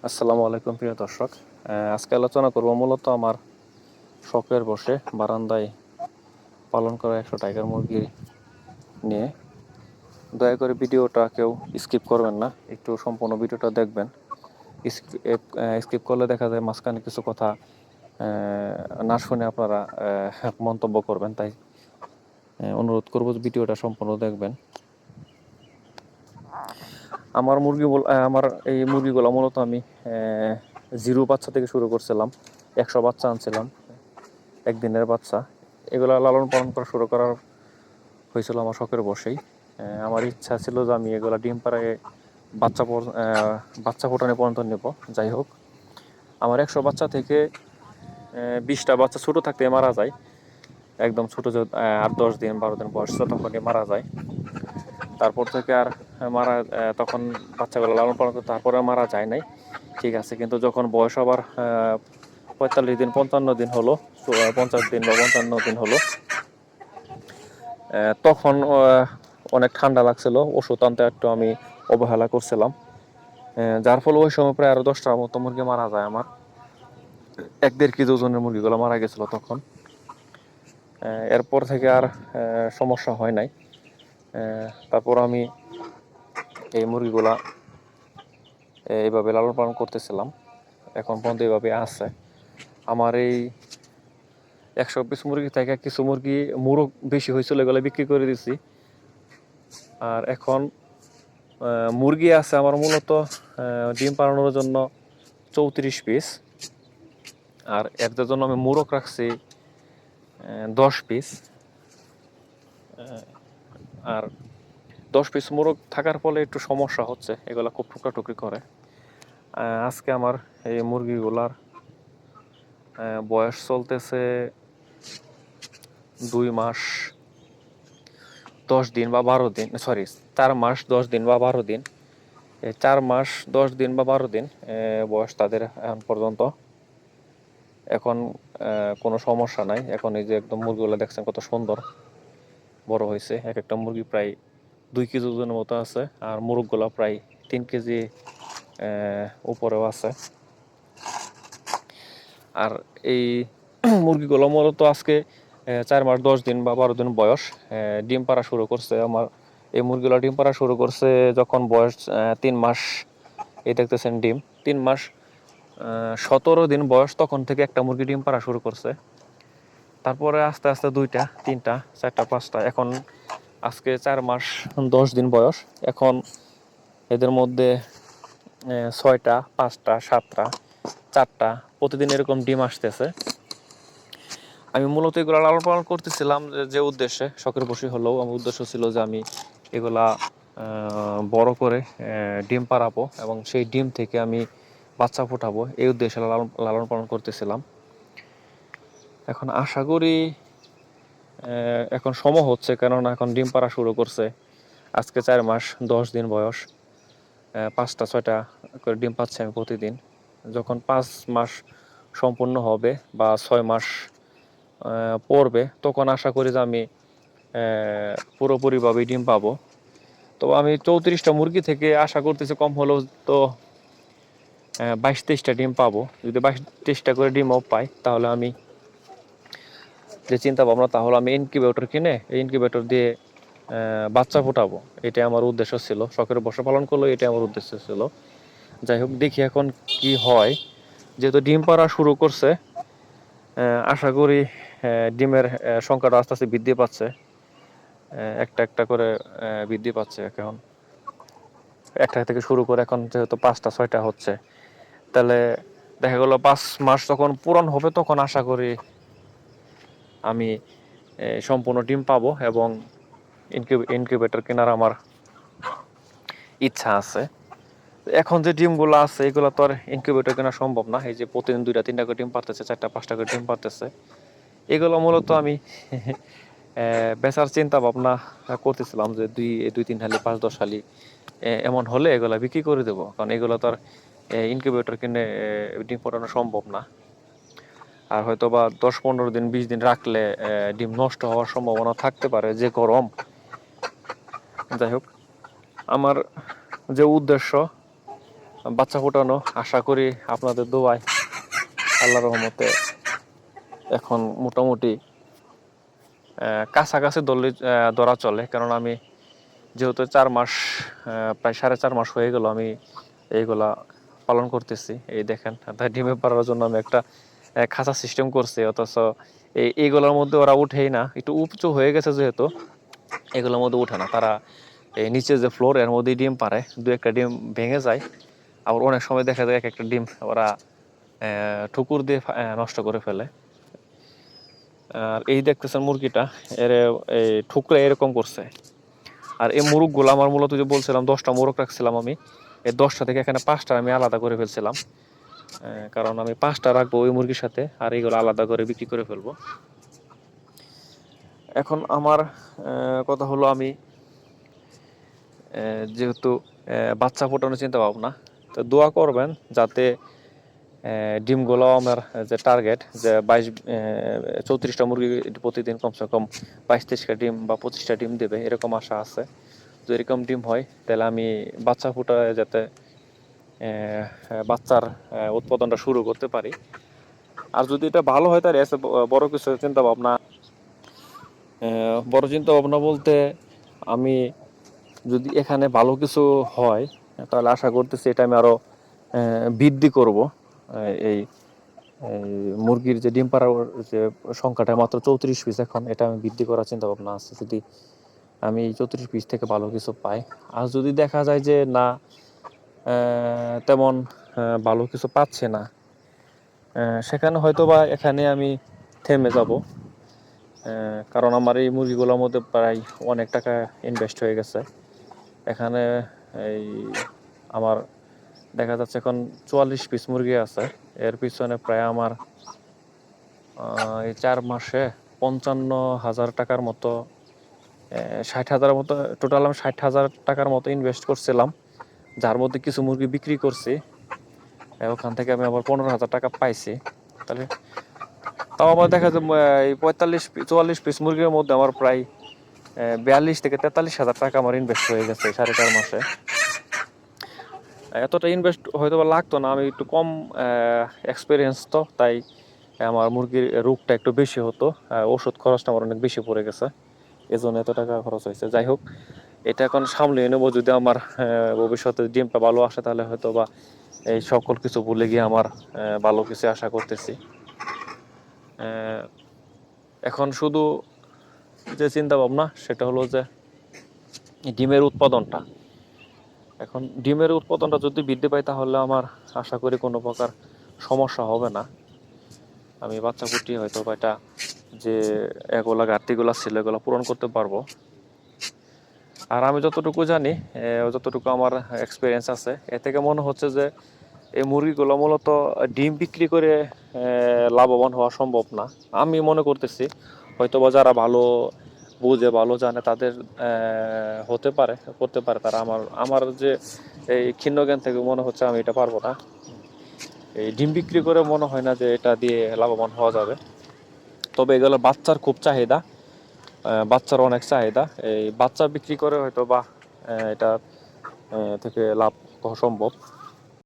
আসসালামু আলাইকুম প্রিয় দর্শক। আজকে আলোচনা করব মূলত আমার শখের বসে বারান্দায় পালন করা 100 টাইগার মুরগি নিয়ে। দয়া করে ভিডিওটা কেউ স্কিপ করবেন না, একটু সম্পূর্ণ ভিডিওটা দেখবেন। স্কিপ করলে দেখা যায় মাঝখানে কিছু কথা না শুনে আপনারা মন্তব্য করবেন, তাই অনুরোধ করব ভিডিওটা সম্পূর্ণ দেখবেন। আমার এই মুরগিগুলো মূলত আমি জিরো বাচ্চা থেকে শুরু করছিলাম। 100 বাচ্চা আনছিলাম, একদিনের বাচ্চা। এগুলো লালন পালন করা শুরু করার হয়েছিল আমার শখের বসেই। আমার ইচ্ছা ছিল যে আমি এগুলো ডিম পাড়ায় বাচ্চা ফোটানো পর্যন্ত নেব। যাই হোক, আমার 100 বাচ্চা থেকে 20টা বাচ্চা ছোটো থাকতে মারা যায়। একদম ছোটো, যে 8-10 দিন 12 দিন বয়স তখনই মারা যায়। তারপর থেকে আর তখন বাচ্চাগুলো লালন পালন করতে তারপরে মারা যায় নাই, ঠিক আছে। কিন্তু যখন বয়স আবার 45 দিন 55 দিন হলো, 50 দিন বা 55 দিন হলো, তখন অনেক ঠান্ডা লাগছিল, ওষুধ আনতে একটু আমি অবহেলা করছিলাম, যার ফলে ওই সময় প্রায় আরো 10টার মতো মুরগি মারা যায়। আমার 1-1.5 কেজি ওজনের মুরগিগুলো মারা গেছিল তখন। এরপর থেকে আর সমস্যা হয় নাই। তারপর আমি এই মুরগিগুলা এইভাবে লালন পালন করতেছিলাম, এখন পর্যন্ত এইভাবে আছে। আমার এই 100 পিস মুরগি থেকে কিছু মুরগি মুরগ বেশি হয়েছিল, এগুলো বিক্রি করে দিছি। আর এখন মুরগি আছে আমার মূলত ডিম পাড়ানোর জন্য 34 পিস, আর এদের জন্য আমি মুরগ রাখছি 10 পিস। আর 10 পিস মুরগ থাকার ফলে একটু সমস্যা হচ্ছে, এগুলো খুব টুকরাটুকরি করে। আজকে আমার এই মুরগিগুলার বয়স চলতেছে 2 মাস 10 দিন বা 12 দিন, সরি 4 মাস 10 দিন বা 12 দিন। 4 মাস 10 দিন বা 12 দিন বয়স তাদের এখন পর্যন্ত। এখন কোনো সমস্যা নাই। এখন এই যে একদম মুরগিগুলো দেখছেন কত সুন্দর বড় হয়েছে। এক একটা মুরগি প্রায় 2 কেজি ওজনের মতো আছে, আর মুরগগুলো প্রায় 3 কেজি উপরেও আছে। আর এই মুরগিগুলো মূলত আজকে 4 মাস 10 দিন বা 12 দিন বয়স, ডিম পাড়া শুরু করছে। আমার এই মুরগিগুলো ডিম পাড়া শুরু করছে যখন বয়স 3 মাস। এই দেখতেছেন ডিম 3 মাস 17 দিন বয়স, তখন থেকে একটা মুরগি ডিম পাড়া শুরু করছে। তারপরে আস্তে আস্তে 2টা 3টা 4টা 5টা, এখন আজকে 4 মাস 10 দিন বয়স। এখন এদের মধ্যে 6টা 5টা 7টা 4টা প্রতিদিন এরকম ডিম আসতেছে। আমি মূলত এগুলো লালন পালন করতেছিলাম যে উদ্দেশ্যে, শখের বশে হলেও আমার উদ্দেশ্য ছিল যে আমি এগুলা বড় করে ডিম পাড়াবো এবং সেই ডিম থেকে আমি বাচ্চা ফোটাবো, এই উদ্দেশ্যে লালন পালন করতেছিলাম। এখন আশা করি এখন সময় হচ্ছে, কেননা এখন ডিম পাড়া শুরু করছে। আজকে 4 মাস 10 দিন বয়স, 5টা 6টা করে ডিম পাচ্ছে আমি প্রতিদিন। যখন 5 মাস সম্পূর্ণ হবে বা 6 মাস পড়বে, তখন আশা করি যে আমি পুরোপুরিভাবে ডিম পাবো। তো আমি 34টা মুরগি থেকে আশা করতেছি কম হলেও তো 22-23টা ডিম পাবো। যদি 22-23টা করে ডিমও পাই, তাহলে আমি যে চিন্তা ভাবনা, তাহলে আমি ইনকিউবেটর কিনে এই ইনকিউবেটর দিয়ে বাচ্চা ফোটাবো। এটাই আমার উদ্দেশ্য ছিল। শখের বশে পালন করলো, এটাই আমার উদ্দেশ্য ছিল। যাই হোক, দেখি এখন কি হয়। যেহেতু ডিম পাড়া শুরু করছে, আশা করি ডিমের সংখ্যাটা আস্তে আস্তে বৃদ্ধি পাচ্ছে, একটা একটা করে বৃদ্ধি পাচ্ছে। এখন একটা থেকে শুরু করে এখন যেহেতু 5টা 6টা হচ্ছে, তাহলে দেখা গেল 5 মাস যখন পূরণ হবে, তখন আশা করি আমি সম্পূর্ণ ডিম পাবো এবং ইনকিউবেটর কেনার আমার ইচ্ছা আছে। এখন যে ডিমগুলো আছে, এগুলো তো আর ইনকিউবেটর কেনা সম্ভব না। এই যে প্রতিদিন 2টা 3টা করে ডিম পারতেছে, 4টা 5টা করে ডিম পারতেছে, এগুলো মূলত আমি বেচার চিন্তা ভাবনা করতেছিলাম যে 2-3 হালি 5-10 হালি এমন হলে এগুলা বিক্রি করে দেবো। কারণ এগুলো তো আর ইনকিউবেটর কিনে ডিম ফোটানো সম্ভব না। আর হয়তো বা 10-15 দিন 20 দিন রাখলে ডিম নষ্ট হওয়ার সম্ভাবনা থাকতে পারে, যে গরম। যাই হোক, আমার যে উদ্দেশ্য বাচ্চা ফোটানো, আশা করি আপনাদের দোয়ায় আল্লাহর রহমতে এখন মোটামুটি কাছাকাছি ধরা চলে। কারণ আমি যেহেতু 4 মাস, প্রায় 4.5 মাস হয়ে গেল আমি এইগুলা পালন করতেছি। এই দেখেন, তাই ডিমে পাড়ার জন্য আমি একটা খাঁচা সিস্টেম করছি, অথচ এইগুলোর মধ্যে ওরা উঠেই না। একটু উঁচু হয়ে গেছে যেহেতু, এগুলোর মধ্যে উঠে না। তারা এই নিচে যে ফ্লোর, এর মধ্যেই ডিম পারে, 2-1টা ডিম ভেঙে যায়। আবার অনেক সময় দেখা যায় একটা ডিম ওরা ঠুকুর দিয়ে নষ্ট করে ফেলে। আর এই দেখতেছেন মুরগিটা, এর এই ঠুকরে এরকম করছে। আর এই মুরগগুলো আমার মূলত যে বলছিলাম 10টা মোরগ রাখছিলাম আমি, এই 10টা থেকে এখানে 5টা আমি আলাদা করে ফেলছিলাম। কারণ আমি 5টা রাখবো ওই মুরগির সাথে, আর এইগুলো আলাদা করে বিক্রি করে ফেলবো। এখন আমার কথা হলো, আমি যেহেতু বাচ্চা ফোটানোর চিন্তা ভাবনা, তো দোয়া করবেন যাতে ডিমগুলো আমার যে টার্গেট, যে 34টা মুরগি প্রতিদিন কমসে কম 22-23টা ডিম বা 25টা ডিম দেবে, এরকম আশা আছে। যদি এরকম ডিম হয় তাহলে আমি বাচ্চা ফুটায় যাতে বাচ্চার উৎপাদনটা শুরু করতে পারি। আর যদি এটা ভালো হয় তাহলে বড় কিছু চিন্তা ভাবনা, বড় চিন্তা ভাবনা বলতে, আমি যদি এখানে ভালো কিছু হয় তাহলে আশা করতেছি এটা আমি আরো বৃদ্ধি করব। এই মুরগির যে ডিম পাড়ার যে সংখ্যাটা মাত্র 34 পিস এখন, এটা আমি বৃদ্ধি করার চিন্তা ভাবনা আছে, যদি আমি 34 পিস থেকে ভালো কিছু পাই। আর যদি দেখা যায় যে না, তেমন ভালো কিছু পাচ্ছে না, সেখানে হয়তো বা এখানে আমি থেমে যাব। কারণ আমার এই মুরগিগুলোর মধ্যে প্রায় অনেক টাকা ইনভেস্ট হয়ে গেছে। এখানে এই আমার দেখা যাচ্ছে এখন 44 পিস মুরগি আছে। এর পিছনে প্রায় আমার এই 4 মাসে 55,000 টাকার মতো, 60,000 মতো টোটাল, আমি 60,000 টাকার মতো ইনভেস্ট করছিলাম, যার মধ্যে কিছু মুরগি বিক্রি করছি। ওখান থেকে আমি আবার 15,000 টাকা পাইছি। তাহলে তাও আমার দেখা যায় এই 44 পিস মুরগির মধ্যে আমার প্রায় 42 থেকে 43,000 টাকা আমার ইনভেস্ট হয়ে গেছে 4.5 মাসে। এতটা ইনভেস্ট হয়তো বা লাগতো না, আমি একটু কম এক্সপিরিয়েন্স, তো তাই আমার মুরগির রোগটা একটু বেশি হতো, ওষুধ খরচটা আমার অনেক বেশি পড়ে গেছে, এজন্য এত টাকা খরচ হয়েছে। যাই হোক, এটা এখন সামলিয়ে নেবো। যদি আমার ভবিষ্যতে ডিমটা ভালো আসে তাহলে হয়তো বা এই সকল কিছু ভুলে গিয়ে আমার ভালো কিছু আশা করতেছি। এখন শুধু যে চিন্তা ভাবনা সেটা হলো যে ডিমের উৎপাদনটা, এখন ডিমের উৎপাদনটা যদি বৃদ্ধি পায় তাহলে আমার আশা করি কোনো প্রকার সমস্যা হবে না। আমি বাচ্চা ফুটিয়ে হয়তো বা এটা যে এগুলা ঘাটতিগুলো ছিল এগুলো পূরণ করতে পারবো। আর আমি যতটুকু জানি, যতটুকু আমার এক্সপিরিয়েন্স আছে, এ থেকে মনে হচ্ছে যে এই মুরগিগুলো মূলত ডিম বিক্রি করে লাভবান হওয়া সম্ভব না। আমি মনে করতেছি হয়তো বা যারা ভালো বুঝে, ভালো জানে, তাদের হতে পারে, করতে পারে তারা। আমার যে এই ক্ষীণ জ্ঞান থেকে মনে হচ্ছে আমি এটা পারবো না। এই ডিম বিক্রি করে মনে হয় না যে এটা দিয়ে লাভবান হওয়া যাবে। তবে এগুলো বাচ্চার খুব চাহিদা, বাচ্চার অনেক চাহিদা। এই বাচ্চা বিক্রি করে হয়তো বা এটা থেকে লাভ হওয়া সম্ভব।